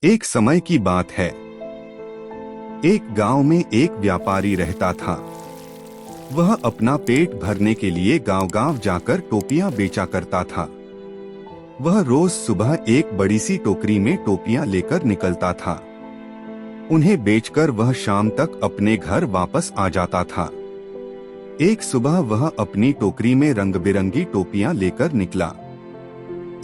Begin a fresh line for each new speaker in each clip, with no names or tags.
एक समय की बात है। एक गांव में एक व्यापारी रहता था। वह अपना पेट भरने के लिए गांव-गांव जाकर टोपियां बेचा करता था। वह रोज सुबह एक बड़ी सी टोकरी में टोपियां लेकर निकलता था। उन्हें बेचकर वह शाम तक अपने घर वापस आ जाता था। एक सुबह वह अपनी टोकरी में रंग बिरंगी टोपियां लेकर निकला।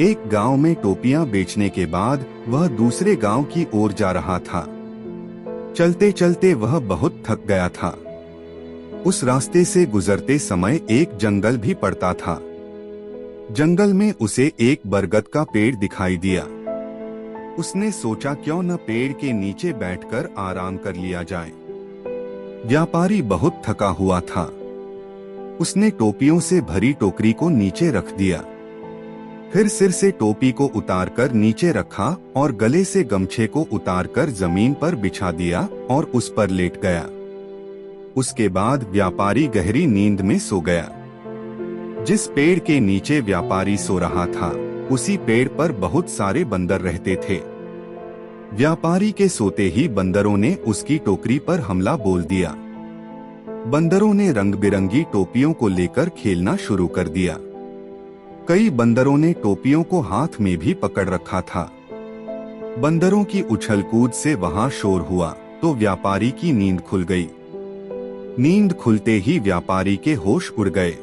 एक गांव में टोपियां बेचने के बाद वह दूसरे गांव की ओर जा रहा था। चलते चलते वह बहुत थक गया था। उस रास्ते से गुजरते समय एक जंगल भी पड़ता था। जंगल में उसे एक बरगद का पेड़ दिखाई दिया। उसने सोचा क्यों न पेड़ के नीचे बैठकर आराम कर लिया जाए। व्यापारी बहुत थका हुआ था। उसने टोपियों से भरी टोकरी को नीचे रख दिया। फिर सिर से टोपी को उतारकर नीचे रखा और गले से गमछे को उतारकर जमीन पर बिछा दिया और उस पर लेट गया। उसके बाद व्यापारी गहरी नींद में सो गया। जिस पेड़ के नीचे व्यापारी सो रहा था, उसी पेड़ पर बहुत सारे बंदर रहते थे। व्यापारी के सोते ही बंदरों ने उसकी टोकरी पर हमला बोल दिया। बंदरों ने रंग बिरंगी टोपियों को लेकर खेलना शुरू कर दिया। कई बंदरों ने टोपियों को हाथ में भी पकड़ रखा था। बंदरों की उछल कूद से वहां शोर हुआ तो व्यापारी की नींद खुल गई। नींद खुलते ही व्यापारी के होश उड़ गए।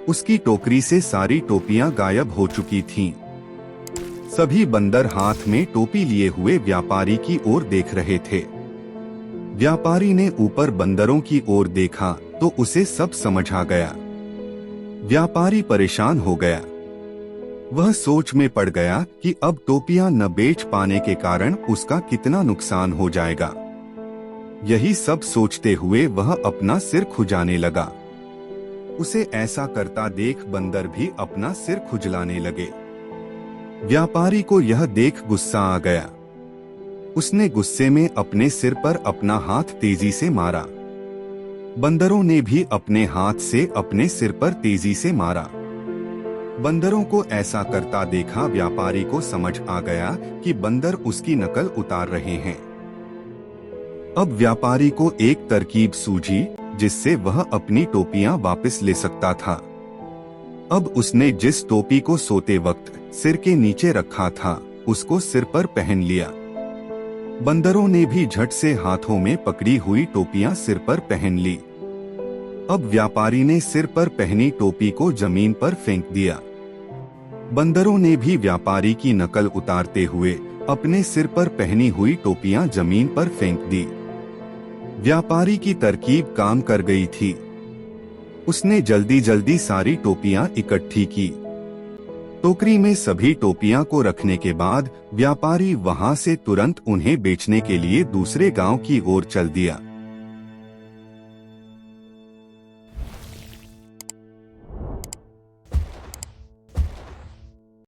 उसकी टोकरी से सारी टोपियां गायब हो चुकी थीं। सभी बंदर हाथ में टोपी लिए हुए व्यापारी की ओर देख रहे थे। व्यापारी ने ऊपर बंदरों की ओर देखा तो उसे सब समझ आ गया। व्यापारी परेशान हो गया। वह सोच में पड़ गया कि अब टोपियां न बेच पाने के कारण उसका कितना नुकसान हो जाएगा। यही सब सोचते हुए वह अपना सिर खुजाने लगा। उसे ऐसा करता देख बंदर भी अपना सिर खुजलाने लगे। व्यापारी को यह देख गुस्सा आ गया। उसने गुस्से में अपने सिर पर अपना हाथ तेजी से मारा। बंदरों ने भी अपने हाथ से अपने सिर पर तेजी से मारा। बंदरों को ऐसा करता देखा व्यापारी को समझ आ गया कि बंदर उसकी नकल उतार रहे हैं। अब व्यापारी को एक तरकीब सूझी जिससे वह अपनी टोपियां वापस ले सकता था। अब उसने जिस टोपी को सोते वक्त सिर के नीचे रखा था, उसको सिर पर पहन लिया। बंदरों ने भी झट से हाथों में पकड़ी हुई टोपियां सिर पर पहन ली। अब व्यापारी ने सिर पर पहनी टोपी को जमीन पर फेंक दिया। बंदरों ने भी व्यापारी की नकल उतारते हुए अपने सिर पर पहनी हुई टोपियां जमीन पर फेंक दी। व्यापारी की तरकीब काम कर गई थी। उसने जल्दी जल्दी सारी टोपियां इकट्ठी की। टोकरी में सभी टोपियां को रखने के बाद व्यापारी वहां से तुरंत उन्हें बेचने के लिए दूसरे गांव की ओर चल दिया।